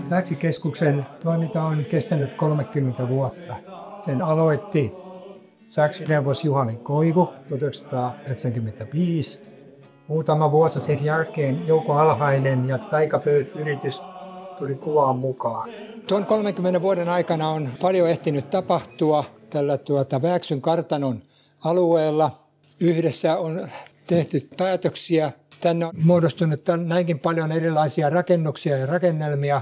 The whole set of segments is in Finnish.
Sääksikeskuksen toiminta on kestänyt 30 vuotta. Sen aloitti sääksineuvos Juhani Koivu 1995. Muutama vuosi sen jälkeen Jouko Alhainen ja Taikapöyt-yritys tuli kuvaan mukaan. Tuon 30 vuoden aikana on paljon ehtinyt tapahtua tällä Vääksyn kartanon alueella. Yhdessä on tehty päätöksiä. Tänne on muodostunut näinkin paljon erilaisia rakennuksia ja rakennelmia.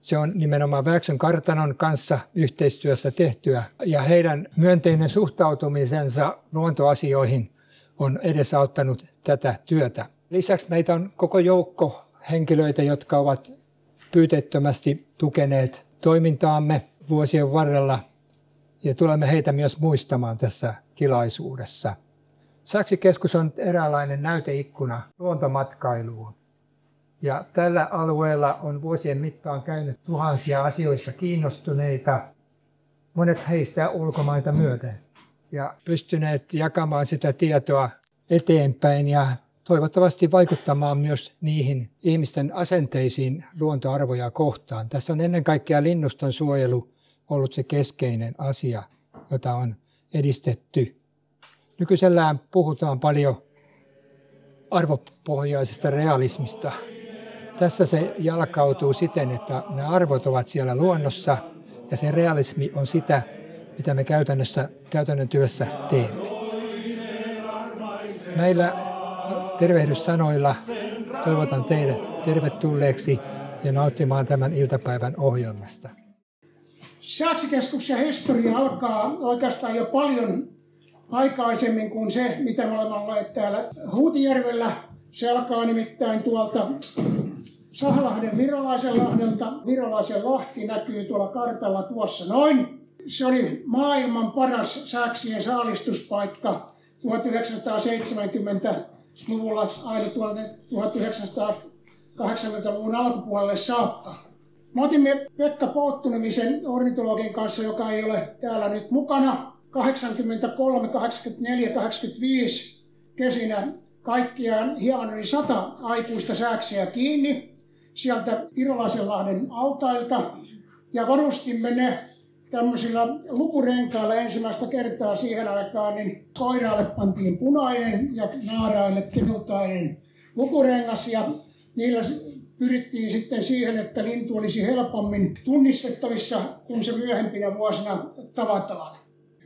Se on nimenomaan Vääksyn kartanon kanssa yhteistyössä tehtyä ja heidän myönteinen suhtautumisensa luontoasioihin on edesauttanut tätä työtä. Lisäksi meitä on koko joukko henkilöitä, jotka ovat pyyteettömästi tukeneet toimintaamme vuosien varrella ja tulemme heitä myös muistamaan tässä tilaisuudessa. Sääksikeskus on eräänlainen näyteikkuna luontomatkailuun. Ja tällä alueella on vuosien mittaan käynyt tuhansia asioista kiinnostuneita, monet heistä ulkomaita myöten, ja pystyneet jakamaan sitä tietoa eteenpäin ja toivottavasti vaikuttamaan myös niihin ihmisten asenteisiin luontoarvoja kohtaan. Tässä on ennen kaikkea linnuston suojelu ollut se keskeinen asia, jota on edistetty. Nykyisellään puhutaan paljon arvopohjaisesta realismista. Tässä se jalkautuu siten, että nämä arvot ovat siellä luonnossa ja se realismi on sitä, mitä me käytännön työssä teemme. Näillä tervehdyssanoilla toivotan teille tervetulleeksi ja nauttimaan tämän iltapäivän ohjelmasta. Sääksikeskuksen historia alkaa oikeastaan jo paljon aikaisemmin kuin se, mitä me olemme olleet täällä Huutijärvellä. Se alkaa nimittäin tuolta Sahalahden Virolaisenlahdelta. Virolaisenlahti näkyy tuolla kartalla tuossa noin. Se oli maailman paras sääksien saalistuspaikka 1970-luvulla aina 1980-luvun alkupuolelle saakka. Me otimme Pekka Pouttu-nimisen ornitologin kanssa, joka ei ole täällä nyt mukana, 83, 84, 85 kesinä kaikkiaan hieman yli 100 aikuista sääksiä kiinni sieltä Virolaisenlahden altailta ja varustimme ne tämmöisillä lukurenkailla ensimmäistä kertaa siihen aikaan, niin koiraalle pantiin punainen ja naaraille keltainen lukurengas ja niillä pyrittiin sitten siihen, että lintu olisi helpommin tunnistettavissa, kun se myöhempinä vuosina tavataan.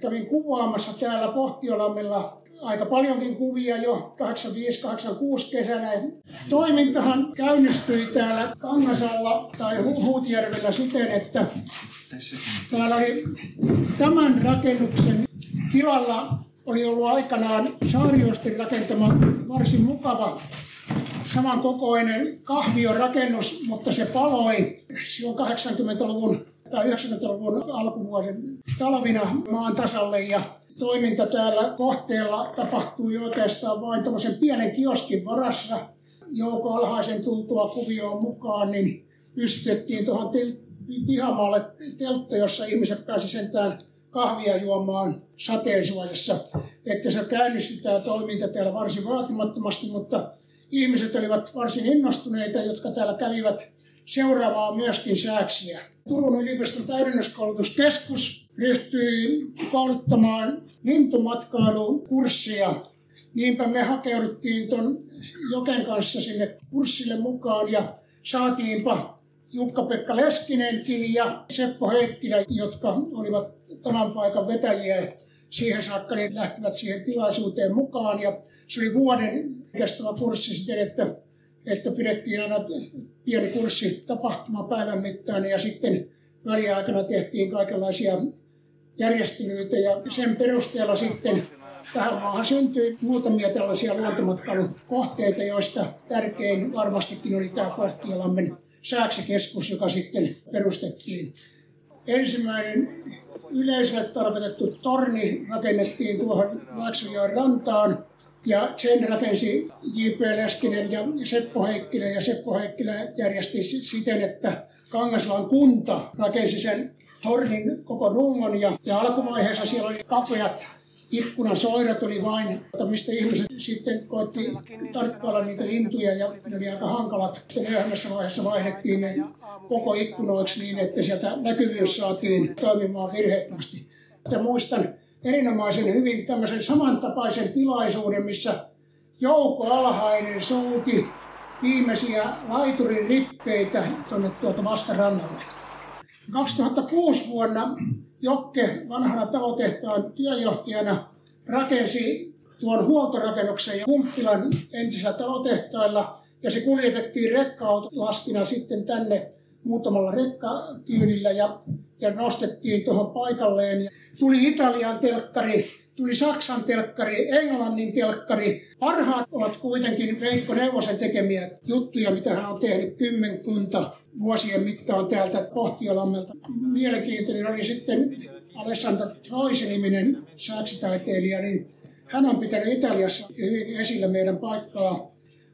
Kävin kuvaamassa täällä Pohtiolammella aika paljonkin kuvia jo 85-86 kesänä. Toimintahan käynnistyi täällä Kangasalla tai Huutijärvellä siten, että täällä oli tämän rakennuksen tilalla oli ollut aikanaan Saariostin rakentama varsin mukava samankokoinen kahviorakennus, mutta se paloi silloin 80-luvun tai 90-luvun alkuvuoden talvina maan tasalle ja toiminta täällä kohteella tapahtui oikeastaan vain tuommoisen pienen kioskin varassa. Jouko Alhaisen tultua kuvioon mukaan, niin pystytettiin tuohon pihamaalle teltta, jossa ihmiset pääsivät sentään kahvia juomaan sateensuojassa. Että se käynnistyi tämä toiminta täällä varsin vaatimattomasti, mutta ihmiset olivat varsin innostuneita, jotka täällä kävivät seuraamaan myöskin sääksiä. Turun yliopiston täydennyskoulutuskeskus ryhtyi kouluttamaan lintumatkailukurssia. Niinpä me hakeuduttiin tuon Joken kanssa sinne kurssille mukaan ja saatiinpa Jukka-Pekka Leskinenkin ja Seppo Heikkilä, jotka olivat tämän paikan vetäjiä siihen saakka, niin lähtivät siihen tilaisuuteen mukaan. Ja se oli vuoden kestävä kurssi siten, että pidettiin aina pieni kurssi tapahtumapäivän mittaan ja sitten väliaikana tehtiin kaikenlaisia järjestelyitä ja sen perusteella sitten tähän maahan syntyi muutamia tällaisia luontomatkailun kohteita, joista tärkein varmastikin oli tämä Pohtialammen sääksikeskus, joka sitten perustettiin. Ensimmäinen yleisölle tarkoitettu torni rakennettiin tuohon Laaksojoen rantaan ja sen rakensi J.P. Leskinen ja Seppo Heikkilä ja Seppo Heikkilä järjesti siten, että Kangaslan kunta rakensi sen tornin koko rungon ja alkuvaiheessa siellä oli kapeat Ikkunasoirat oli vain, mistä ihmiset sitten koitti tarkkailla niitä lintuja ja ne oli aika hankalat. Sitten myöhemmässä vaiheessa vaihdettiin ne koko ikkunoiksi niin, että sieltä näkyvyys saatiin toimimaan virheettömästi. Muistan erinomaisen hyvin tämmöisen samantapaisen tilaisuuden, missä Jouko Alhainen souti viimeisiä laiturin rippeitä tuonne vastarannalle. 2006 vuonna Jokke vanhana talotehtaan työjohtajana rakensi tuon huoltorakennuksen Kumppilan entisillä talotehtailla ja se kuljetettiin rekka-autolastina sitten tänne muutamalla rekkakyydillä ja nostettiin tuohon paikalleen. Tuli Italian telkkari, tuli Saksan telkkari, Englannin telkkari. Parhaat ovat kuitenkin Veikko Neuvosen tekemiä juttuja, mitä hän on tehnyt kymmenkunta vuosien mittaan täältä Pohtialammelta. Mielenkiintoinen oli sitten Alessandro Troisi-niminen sääksitaiteilija, niin hän on pitänyt Italiassa hyvin esillä meidän paikkaa.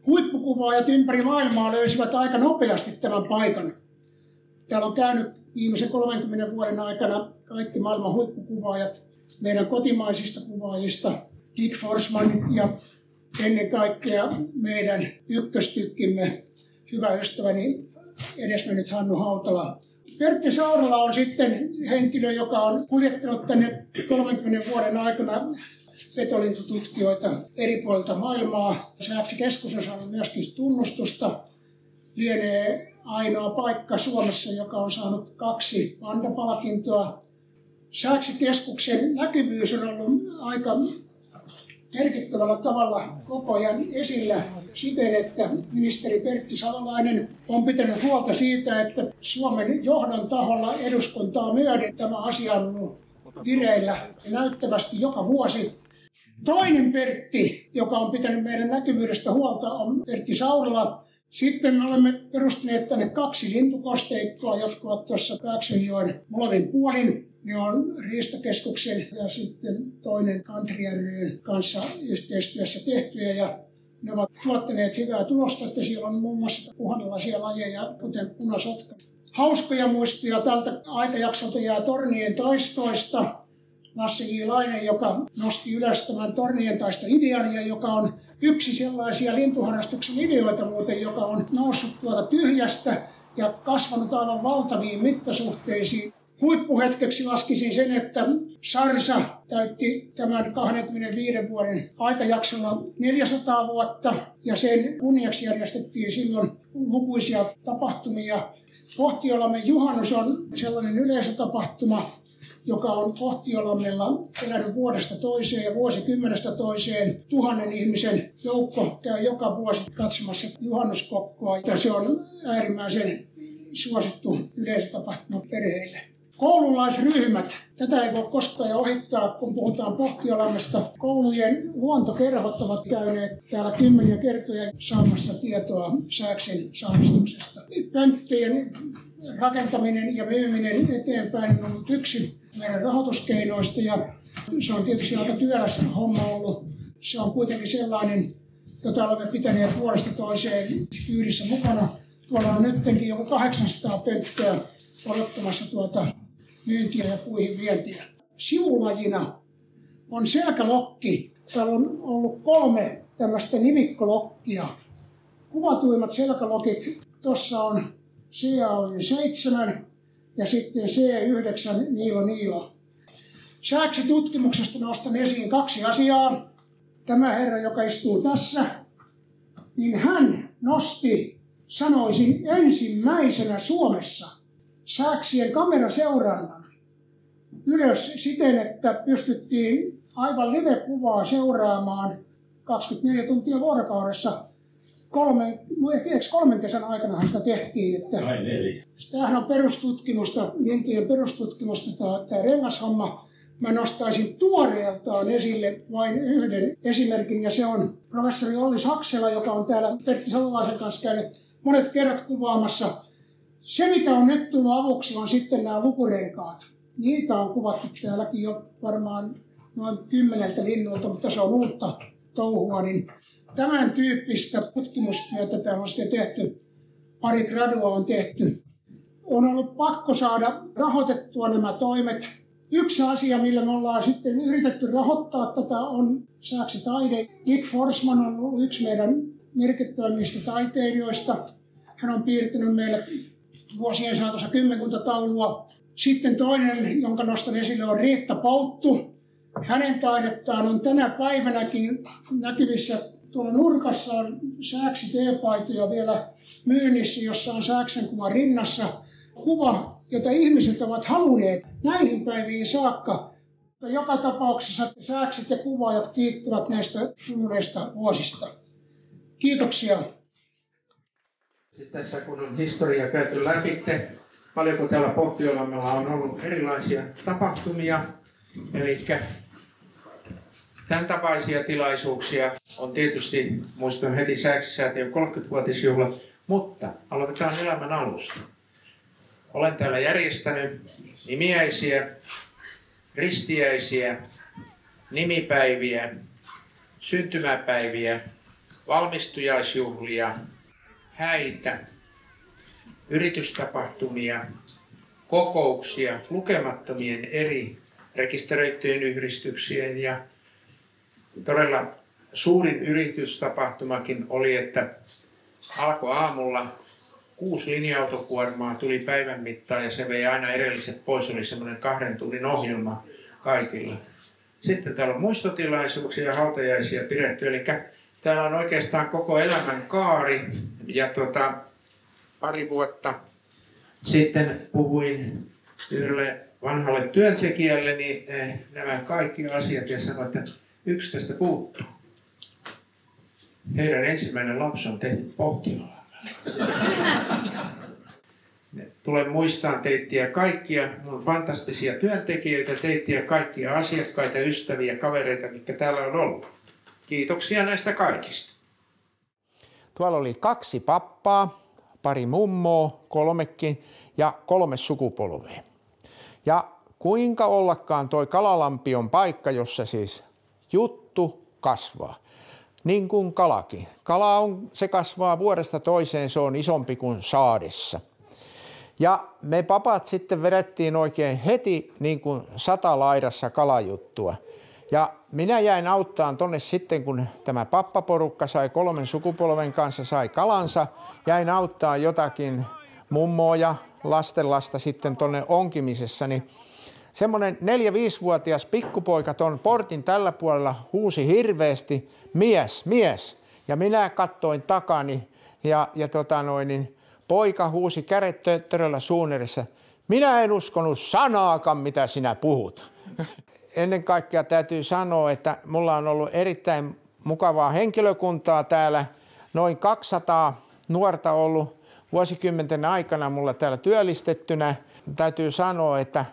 Huippukuvaajat ympäri maailmaa löysivät aika nopeasti tämän paikan. Täällä on käynyt viimeisen 30 vuoden aikana kaikki maailman huippukuvaajat meidän kotimaisista kuvaajista, Dick Forsman ja ennen kaikkea meidän ykköstykkimme, hyvä ystäväni edesmennyt Hannu Hautala. Pertti Saurala on sitten henkilö, joka on kuljettanut tänne 30 vuoden aikana petolintututkijoita eri puolilta maailmaa. Sääksikeskus on saanut myöskin tunnustusta. Lienee ainoa paikka Suomessa, joka on saanut 2 pandapalkintoa. Sääksikeskuksen näkyvyys on ollut aika merkittävällä tavalla koko ajan esillä siten, että ministeri Pertti Salolainen on pitänyt huolta siitä, että Suomen johdon taholla eduskuntaa myöden tämä asia on ollut vireillä näyttävästi joka vuosi. Toinen Pertti, joka on pitänyt meidän näkyvyydestä huolta, on Pertti Saurala. Sitten me olemme perustaneet tänne 2 lintukosteikkoa, jotka ovat tuossa Pääksynjoen molemmin puolin. Ne on Riistakeskuksen ja sitten toinen Kantri ry:n kanssa yhteistyössä tehtyjä ja ne ovat tuottaneet hyvää tulosta, että siellä on muun muassa uhanalaisia lajeja, kuten punasotka. Hauskoja muistoja tältä aikajaksolta jää Tornien taistoista. Lasse J. Laine, joka nosti ylös tämän Tornien taisto-idean ja joka on yksi sellaisia lintuharrastuksen ideoita muuten, joka on noussut tuolta tyhjästä ja kasvanut aivan valtaviin mittasuhteisiin. Huippuhetkeksi laskisin sen, että Sarsa täytti tämän 25 vuoden aikajaksolla 400 vuotta ja sen kunniaksi järjestettiin silloin lukuisia tapahtumia. Pohtiolamme juhannus on sellainen yleisötapahtuma, joka on Pohtiolammella elänyt vuodesta toiseen ja vuosikymmenestä toiseen. 1000 ihmisen joukko käy joka vuosi katsomassa juhannuskokkoa ja se on äärimmäisen suosittu yleisötapahtuma perheille. Koululaisryhmät. Tätä ei voi koskaan ohittaa, kun puhutaan Pohtiolammesta. Koulujen luontokerhot ovat käyneet täällä kymmeniä kertoja saamassa tietoa Sääksin saaristuksesta. Pönttöjen rakentaminen ja myyminen eteenpäin on ollut yksi meidän rahoituskeinoista ja se on tietysti aika työläs homma ollut. Se on kuitenkin sellainen, jota olemme pitäneet vuodesta toiseen kyydissä mukana. Tuolla on nytkin joku 800 pönttöä odottamassa myyntiä ja puihin vientiä. Sivulajina on selkälokki. Täällä on ollut 3 tämmöistä nimikkolokkia. Kuvatuimmat selkälokit tuossa on CAY7 ja sitten C9 Niilo. Sääksitutkimuksesta nostan esiin 2 asiaa. Tämä herra, joka istuu tässä, niin hän nosti, sanoisin, ensimmäisenä Suomessa sääksien kameraseurannan ylös siten, että pystyttiin aivan live-kuvaa seuraamaan 24 tuntia vuorokaudessa. 3 kesän aikana sitä tehtiin. Tämähän on perustutkimusta, lintujen perustutkimusta, tämä rengashomma. Mä nostaisin tuoreeltaan esille vain yhden esimerkin, ja se on professori Olli Saksela, joka on täällä Pertti Salolaisen kanssa käynyt monet kerrat kuvaamassa. Se, mikä on nyt tullut avuksi, on sitten nämä lukurenkaat. Niitä on kuvattu täälläkin jo varmaan noin 10 linnulta, mutta se on uutta touhua. Niin tämän tyyppistä tutkimustyötä täällä on sitten tehty. Pari gradua on tehty. On ollut pakko saada rahoitettua nämä toimet. Yksi asia, millä me ollaan sitten yritetty rahoittaa tätä, on sääksitaide. Dick Forsman on ollut yksi meidän merkittävimmistä taiteilijoista. Hän on piirtänyt meille vuosien saatossa kymmenkunta taulua. Sitten toinen, jonka nostan esille, on Riitta Pouttu. Hänen taidettaan on tänä päivänäkin näkyvissä. Tuolla nurkassa on Sääksi teepaitoja vielä myynnissä, jossa on Sääksen kuva rinnassa. Kuva, jota ihmiset ovat halunneet näihin päiviin saakka. Joka tapauksessa Sääksit ja kuvaajat kiittävät näistä kuluneista vuosista. Kiitoksia. Sitten tässä kun on historia käyty läpi, paljonko täällä Pohtiolammella on ollut erilaisia tapahtumia. Eli tämän tapaisia tilaisuuksia on tietysti, muistan heti Sääksi-säätiön 30-vuotisjuhlat, mutta aloitetaan elämän alusta. Olen täällä järjestänyt nimiäisiä, ristiäisiä, nimipäiviä, syntymäpäiviä, valmistujaisjuhlia, häitä, yritystapahtumia, kokouksia, lukemattomien eri rekisteröityjen yhdistyksien ja todella suurin yritystapahtumakin oli, että alkoi aamulla 6 linja-autokuormaa tuli päivän mittaan ja se vei aina edelliset pois, oli semmoinen 2 tunnin ohjelma kaikilla. Sitten täällä on muistotilaisuuksia ja hautajaisia pidetty, eli täällä on oikeastaan koko elämän kaari ja pari vuotta sitten puhuin yhdelle vanhalle työntekijälle niin nämä kaikki asiat ja sanoin, että yksi tästä puuttuu. Heidän ensimmäinen lapsi on tehty Pohtiolalla. Tulen muistamaan teitä ja kaikkia mun fantastisia työntekijöitä, teitä ja kaikkia asiakkaita, ystäviä, kavereita, mitkä täällä on ollut. Kiitoksia näistä kaikista. Tuolla oli 2 pappaa, pari mummoa, 3kin ja 3 sukupolvea. Ja kuinka ollakaan toi Kalalampi on paikka, jossa siis juttu kasvaa. Niin kuin kalakin. Se kasvaa vuodesta toiseen, se on isompi kuin saadessa. Ja me papat sitten vedettiin oikein heti niin kuin 100 laidassa kalajuttua. Ja minä jäin auttaan tonne sitten, kun tämä pappaporukka sai 3 sukupolven kanssa, sai kalansa. Jäin auttaa jotakin mummoa ja lastenlasta sitten tonne onkimisessa. Niin semmoinen 4-5-vuotias pikkupoika ton portin tällä puolella huusi hirveästi, mies. Ja minä kattoin takani ja poika huusi kädet töttöröllä suun edessä. Minä en uskonut sanaakaan, mitä sinä puhut. Ennen kaikkea täytyy sanoa, että mulla on ollut erittäin mukavaa henkilökuntaa täällä. Noin 200 nuorta ollut vuosikymmenten aikana mulla täällä työllistettynä. Täytyy sanoa, että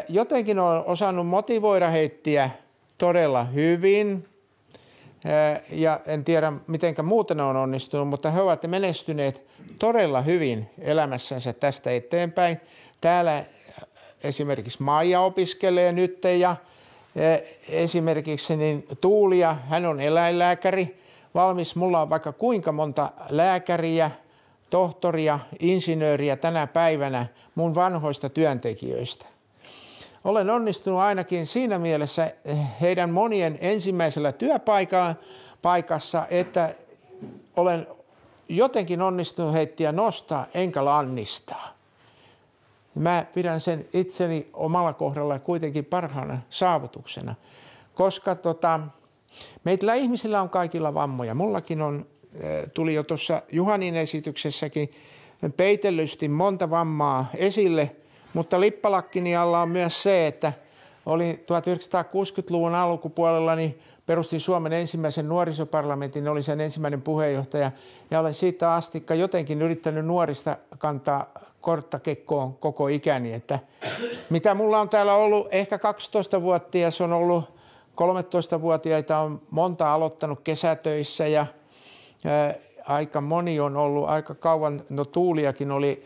jotenkin olen osannut motivoida heittiä todella hyvin. Ja en tiedä, miten muuten on onnistunut, mutta he ovat menestyneet todella hyvin elämässänsä tästä eteenpäin. Täällä esimerkiksi Maija opiskelee nyt ja esimerkiksi niin Tuulia, hän on eläinlääkäri, valmis. Mulla on vaikka kuinka monta lääkäriä, tohtoria, insinööriä tänä päivänä mun vanhoista työntekijöistä. Olen onnistunut ainakin siinä mielessä heidän monien ensimmäisellä työpaikassa, että olen jotenkin onnistunut heittiä nostaa enkä lannistaa. Mä pidän sen itseni omalla kohdalla kuitenkin parhaana saavutuksena, koska meillä ihmisillä on kaikilla vammoja. Mullakin tuli jo tuossa Juhanin esityksessäkin peitellysti monta vammaa esille, mutta lippalakkini alla on myös se, että olin 1960-luvun alkupuolella, niin perustin Suomen ensimmäisen nuorisoparlamentin, olin sen ensimmäinen puheenjohtaja ja olen siitä asti jotenkin yrittänyt nuorista kantaa korttakekkoon koko ikäni. Että mitä mulla on täällä ollut, ehkä 12-vuotias on ollut, 13-vuotiaita on monta aloittanut kesätöissä ja aika moni on ollut aika kauan, no Tuuliakin oli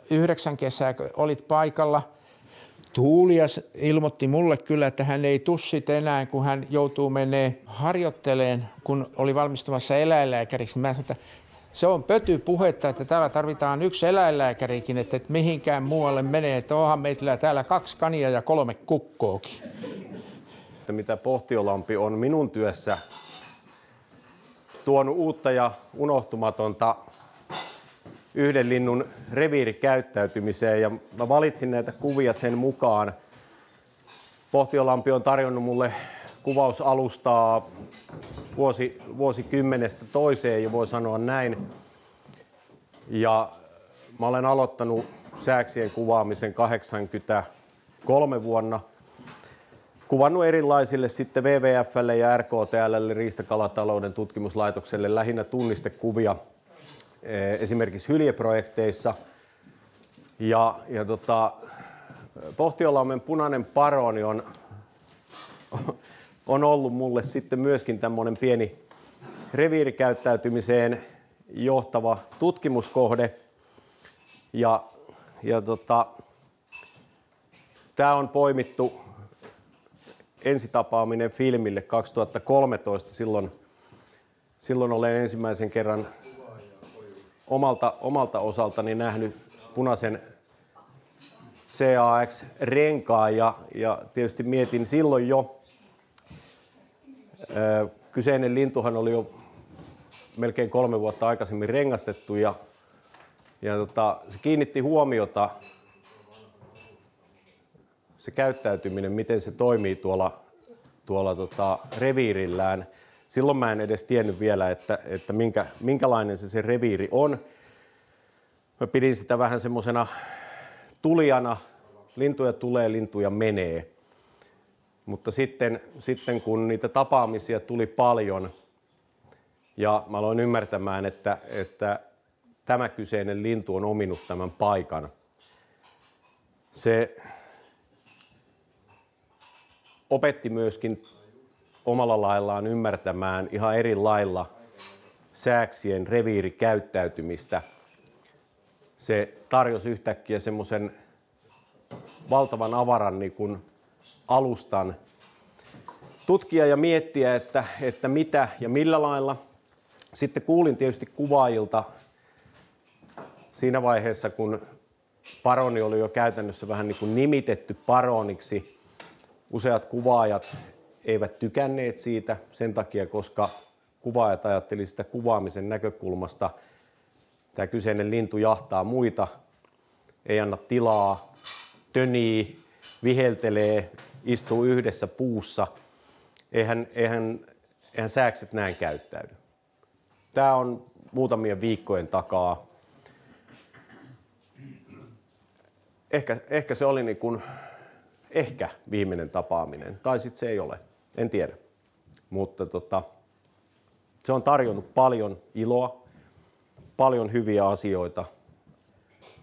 9 kesää, kun olit paikalla. Tuulia ilmoitti mulle kyllä, että hän ei tussit enää, kun hän joutuu menee harjoitteleen, kun oli valmistumassa eläinlääkäriksi. Mä sanoin, että se on pötypuhetta, että täällä tarvitaan yksi eläinlääkärikin, että mihinkään muualle menee, että onhan meillä täällä 2 kania ja 3 kukkoakin. Mitä Pohtiolampi on minun työssä tuonut uutta ja unohtumatonta yhden linnun reviirikäyttäytymiseen, ja mä valitsin näitä kuvia sen mukaan. Pohtiolampi on tarjonnut mulle kuvausalustaa vuosikymmenestä toiseen, jo voi sanoa näin. Ja mä olen aloittanut sääksien kuvaamisen 83 vuonna. Kuvannut erilaisille sitten WWF:lle ja RKTL:lle, Riistakalatalouden tutkimuslaitokselle, lähinnä tunnistekuvia esimerkiksi hyljeprojekteissa. Pohtionlammen punainen paroni on ollut mulle sitten myöskin tämmöinen pieni reviirikäyttäytymiseen johtava tutkimuskohde. Tämä on poimittu ensitapaaminen filmille 2013. Silloin olen ensimmäisen kerran omalta osaltani nähnyt punaisen CAX-renkaan ja tietysti mietin silloin jo, kyseinen lintuhan oli jo melkein 3 vuotta aikaisemmin rengastettu ja se kiinnitti huomiota, se käyttäytyminen, miten se toimii tuolla reviirillään. Silloin mä en edes tiennyt vielä, että minkälainen se reviiri on. Mä pidin sitä vähän semmosena tulijana, lintuja tulee, lintuja menee. Mutta sitten kun niitä tapaamisia tuli paljon ja mä aloin ymmärtämään, että tämä kyseinen lintu on ominut tämän paikan, se opetti myöskin omalla laillaan ymmärtämään ihan eri lailla sääksien reviirikäyttäytymistä. Se tarjosi yhtäkkiä semmoisen valtavan avaran niin kuin alustan tutkia ja miettiä, että mitä ja millä lailla. Sitten kuulin tietysti kuvaajilta siinä vaiheessa, kun paroni oli jo käytännössä vähän niin kuin nimitetty paroniksi. Useat kuvaajat eivät tykänneet siitä sen takia, koska kuvaajat ajattelivat sitä kuvaamisen näkökulmasta. Tämä kyseinen lintu jahtaa muita, ei anna tilaa, tönii, viheltelee, istuu yhdessä puussa. Eihän sääkset näin käyttäydy. Tämä on muutamien viikkojen takaa. Ehkä se oli niin kuin, ehkä viimeinen tapaaminen, tai sitten se ei ole, en tiedä. Mutta se on tarjonnut paljon iloa, paljon hyviä asioita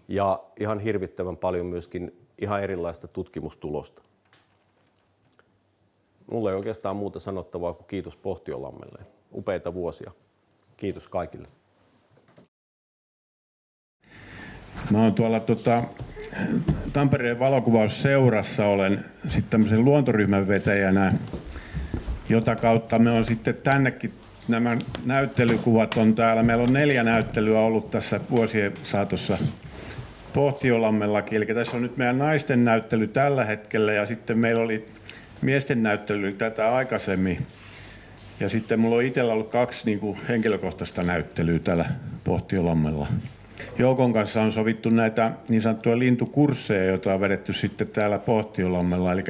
ja ihan hirvittävän paljon myöskin ihan erilaista tutkimustulosta. Mulla ei oikeastaan muuta sanottavaa kuin kiitos Pohtiolammelle. Upeita vuosia. Kiitos kaikille. Mä oon tuolla Tampereen valokuvausseurassa, olen sitten tämmöisen luontoryhmän vetäjänä, jota kautta me on sitten tännekin, nämä näyttelykuvat on täällä. Meillä on 4 näyttelyä ollut tässä vuosien saatossa Pohtionlammellakin. Eli tässä on nyt meidän naisten näyttely tällä hetkellä ja sitten meillä oli miesten näyttely tätä aikaisemmin. Ja sitten mulla on itsellä ollut 2 niin kuin henkilökohtaista näyttelyä täällä Pohtiolammella. Joukon kanssa on sovittu näitä niin sanottuja lintukursseja, joita on vedetty sitten täällä Pohtiolammella. Eli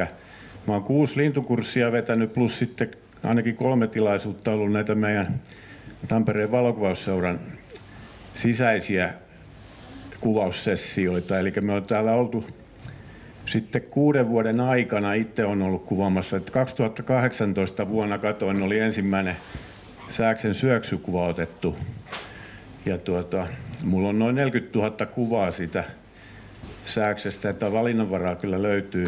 mä oon 6 lintukurssia vetänyt plus sitten ainakin 3 tilaisuutta ollut näitä meidän Tampereen valokuvausseuran sisäisiä kuvaussessioita. Eli me on täällä oltu sitten 6 vuoden aikana, itse on ollut kuvaamassa, että 2018 vuonna katoin oli ensimmäinen sääksen syöksykuva otettu. Ja mulla on noin 40 000 kuvaa siitä sääksestä, että valinnanvaraa kyllä löytyy.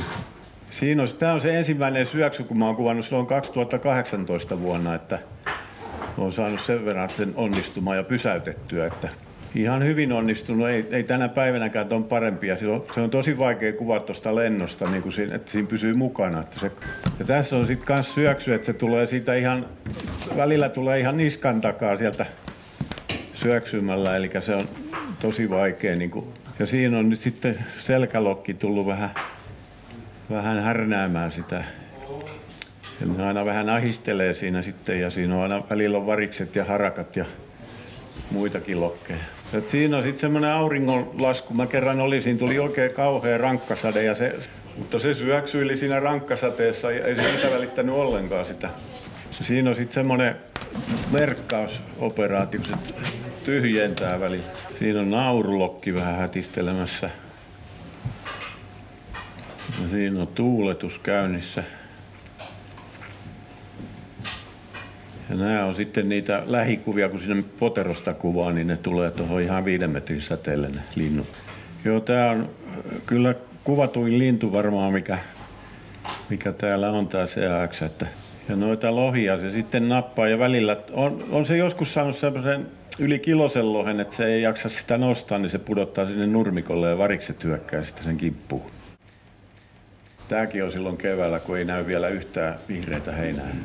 Tämä on se ensimmäinen syöksy, kun mä oon kuvannut silloin 2018 vuonna, että olen saanut sen verran sen onnistumaan ja pysäytettyä, että ihan hyvin onnistunut, ei tänä päivänäkään on parempia. Se on tosi vaikea kuvata tuosta lennosta, niin kuin että siinä pysyy mukana. Ja tässä on sitten myös syöksy, että se tulee siitä välillä tulee ihan niskan takaa sieltä syöksymällä, eli se on tosi vaikea. Ja siinä on nyt sitten selkälokki tullut vähän härnäämään sitä. Ja ne aina vähän ahistelee siinä sitten, ja siinä on aina välillä on varikset ja harakat ja muitakin lokkeja. Et siinä on sitten semmoinen auringonlasku. Mä kerran olin, siinä tuli oikein kauhea rankkasade, mutta se syöksyili siinä rankkasateessa ja ei se sitä välittänyt ollenkaan sitä. Ja siinä on sitten semmoinen merkkausoperaatio, kun se tyhjentää välillä. Siinä on naurulokki vähän hätistelemässä. Ja siinä on tuuletus käynnissä. Ja nämä on sitten niitä lähikuvia, kun sinne poterosta kuvaa, niin ne tulee tuohon ihan 5 metrin säteelle ne linnut. Joo, tää on kyllä kuvatuin lintu varmaan, mikä täällä on tää CAX. Ja noita lohia se sitten nappaa ja välillä on se joskus saanut semmoisen yli kilosen lohen, että se ei jaksa sitä nostaa, niin se pudottaa sinne nurmikolle ja varikset hyökkää sitten sen kimppuun. Tääkin on silloin keväällä, kun ei näy vielä yhtään vihreitä heinää.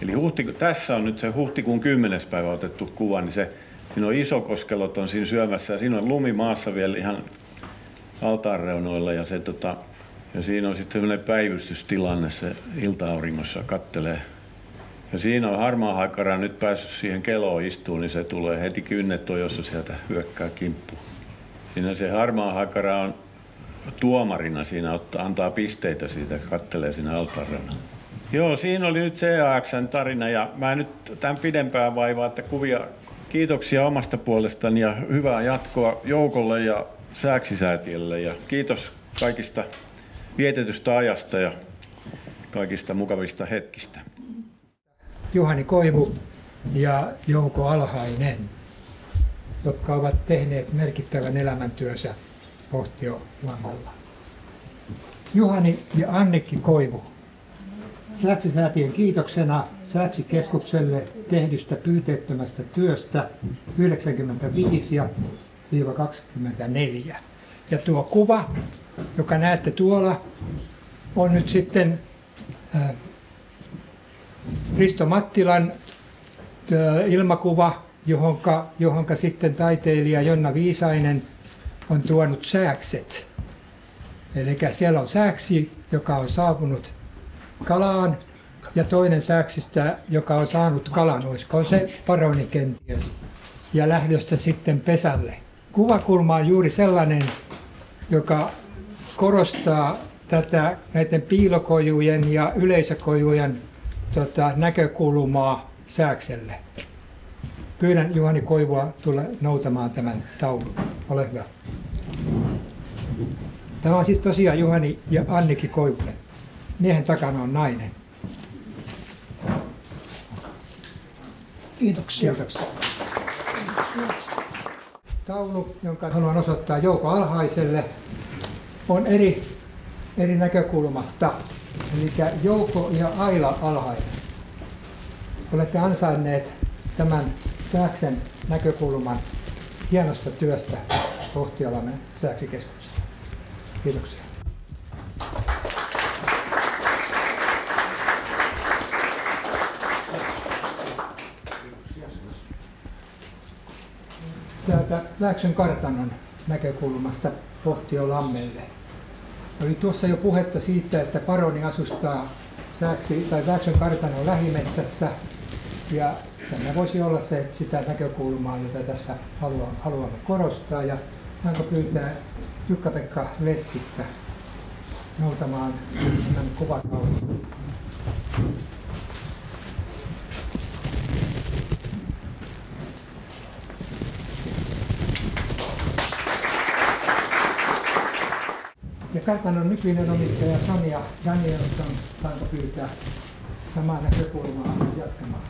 Eli tässä on nyt se huhtikuun 10. päivä otettu kuva, niin siinä on isokoskelot on siinä syömässä ja siinä on lumi maassa vielä ihan altaanreunoilla ja siinä on sitten sellainen päivystystilanne, se ilta-auringossa kattelee. Ja siinä on harmaahaikara nyt päässyt siihen keloon istuun, niin se tulee heti kynnet ojossa sieltä hyökkää kimppuun. Siinä se harmaahaikara on tuomarina siinä, antaa pisteitä siitä, kattelee siinä altaanreunalla. Joo, siinä oli nyt CAX:n tarina ja mä en nyt tämän pidempään vaivaa, että kiitoksia omasta puolestani ja hyvää jatkoa joukolle ja Sääksi-säätiölle ja kiitos kaikista vietetystä ajasta ja kaikista mukavista hetkistä. Juhani Koivu ja Jouko Alhainen, jotka ovat tehneet merkittävän elämäntyönsä Pohtiolangalla. Juhani ja Annikki Koivu. Sääksi-säätiön kiitoksena Sääksi-keskukselle tehdystä pyyteettömästä työstä 1995-24. Ja tuo kuva, joka näette tuolla, on nyt sitten Risto Mattilan ilmakuva, johonka sitten taiteilija Jonna Viisainen on tuonut sääkset. Eli siellä on sääksi, joka on saapunut kalaan, ja toinen sääksistä, joka on saanut kalan, olisiko se paroni kenties, ja lähdössä sitten pesälle. Kuvakulma on juuri sellainen, joka korostaa näiden piilokojujen ja yleisökojujen näkökulmaa sääkselle. Pyydän Juhani Koivua tulla noutamaan tämän taulun. Ole hyvä. Tämä on siis tosiaan Juhani ja Annikki Koivunen. Miehen takana on nainen. Kiitoksia. Kiitoksia. Taulu, jonka haluan osoittaa Jouko Alhaiselle, on eri näkökulmasta. Eli Jouko ja Aila Alhainen. Olette ansainneet tämän Sääksen näkökulman hienosta työstä Pohtiolainen Sääksi-keskuksessa. Kiitoksia. Täältä Vääksyn kartanon näkökulmasta Pohtiolammelle. Oli tuossa jo puhetta siitä, että paroni asustaa Vääksyn kartanon lähimetsässä, ja tämä voisi olla sitä näkökulmaa, jota tässä haluamme korostaa. Ja saanko pyytää Jukka-Pekka Leskistä noutamaan tämän kuvataulun. Ja kartanon nykyinen omistaja Sonja Danielson, saanko pyytää samaa näkökulmaa jatkamaan.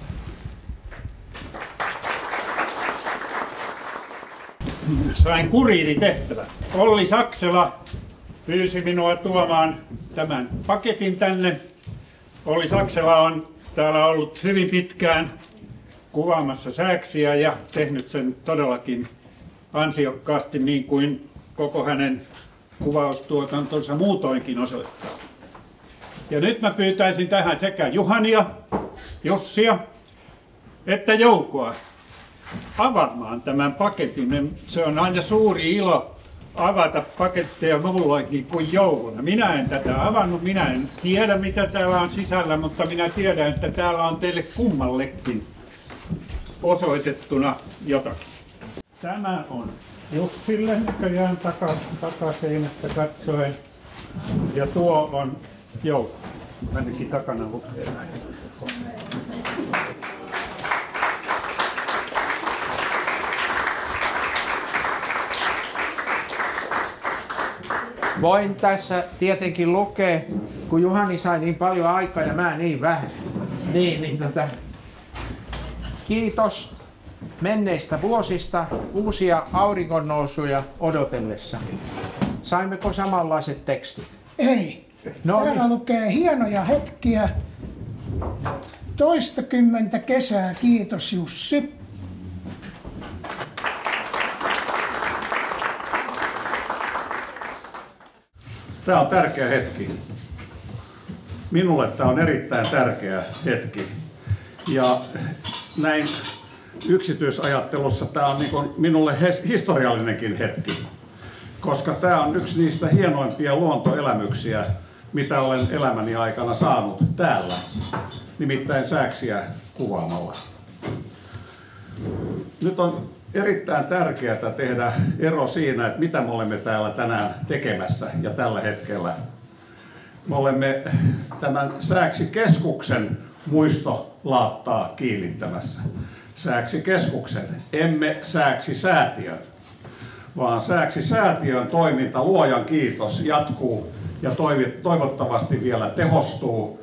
Sain kuriiritehtävän. Olli Saksela pyysi minua tuomaan tämän paketin tänne. Olli Saksela on täällä ollut hyvin pitkään kuvaamassa sääksiä ja tehnyt sen todellakin ansiokkaasti, niin kuin koko hänen kuvaustuotantonsa muutoinkin osoittaa. Ja nyt mä pyytäisin tähän sekä Juhania, Jussia että Joukoa avaamaan tämän paketin. Se on aina suuri ilo avata paketteja muulloinkin kuin jouluna. Minä en tätä avannut, minä en tiedä mitä täällä on sisällä, mutta minä tiedän, että täällä on teille kummallekin osoitettuna jotakin. Tämä on Jussille näköjään takaseinästä katsoen ja tuo on Joukko. Ainakin takana lukee näin. Voin tässä tietenkin lukea, kun Juhani sai niin paljon aikaa ja mä niin vähän. Kiitos menneistä vuosista uusia auringonnousuja odotellessa. Saimmeko samanlaiset tekstit? Ei. Täällä lukee hienoja hetkiä. Toistakymmentä kesää, kiitos Jussi. Tämä on tärkeä hetki. Minulle tämä on erittäin tärkeä hetki. Ja näin yksityisajattelussa tämä on niin kuin minulle historiallinenkin hetki, koska tämä on yksi niistä hienoimpia luontoelämyksiä, mitä olen elämäni aikana saanut täällä, nimittäin sääksiä kuvaamalla. Nyt on erittäin tärkeää tehdä ero siinä, että mitä me olemme täällä tänään tekemässä ja tällä hetkellä. Me olemme tämän Sääksikeskuksen muistolaattaa kiinnittämässä. Sääksikeskuksen, emme Sääksisäätiön, vaan Sääksisäätiön toiminta, luojan kiitos, jatkuu ja toivottavasti vielä tehostuu.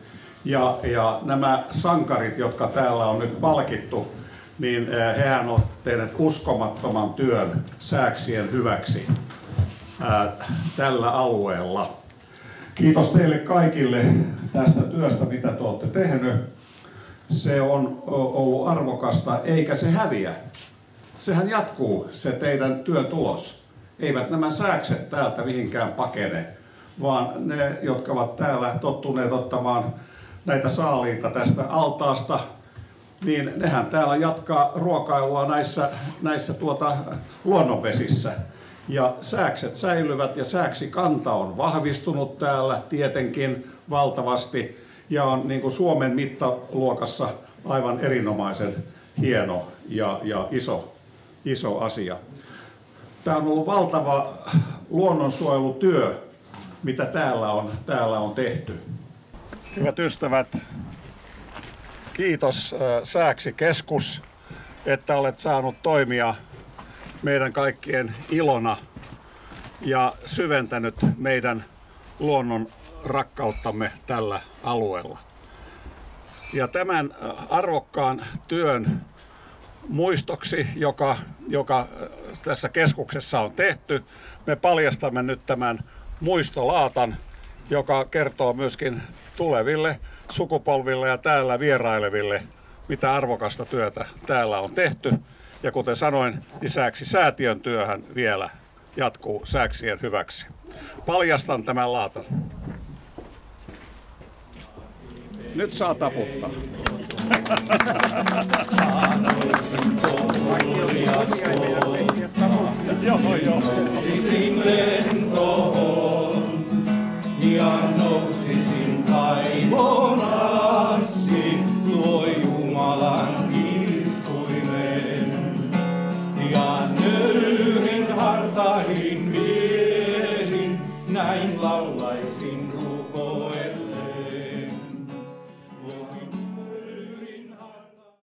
Ja nämä sankarit, jotka täällä on nyt palkittu, niin hehän ovat tehneet uskomattoman työn sääksien hyväksi tällä alueella. Kiitos teille kaikille tästä työstä, mitä te olette tehneet. Se on ollut arvokasta, eikä se häviä. Sehän jatkuu, se teidän työn tulos. Eivät nämä sääkset täältä mihinkään pakene, vaan ne, jotka ovat täällä tottuneet ottamaan näitä saaliita tästä altaasta, niin nehän täällä jatkaa ruokailua näissä luonnonvesissä. Ja sääkset säilyvät ja sääksikanta on vahvistunut täällä tietenkin valtavasti ja on niin kuin Suomen mittaluokassa aivan erinomaisen hieno ja iso asia. Tämä on ollut valtava luonnonsuojelutyö, mitä täällä on tehty. Hyvät ystävät, kiitos Sääksikeskus, että olet saanut toimia meidän kaikkien ilona ja syventänyt meidän luonnon rakkauttamme tällä alueella. Ja tämän arvokkaan työn muistoksi, joka tässä keskuksessa on tehty, me paljastamme nyt tämän muistolaatan, joka kertoo myöskin tuleville sukupolville ja täällä vieraileville, mitä arvokasta työtä täällä on tehty. Ja kuten sanoin, lisäksi säätiön työhän vielä jatkuu sääksien hyväksi. Paljastan tämän laatan. Nyt saa taputtaa. Joo. Nousisin lentoon ja nousisin kaivoon.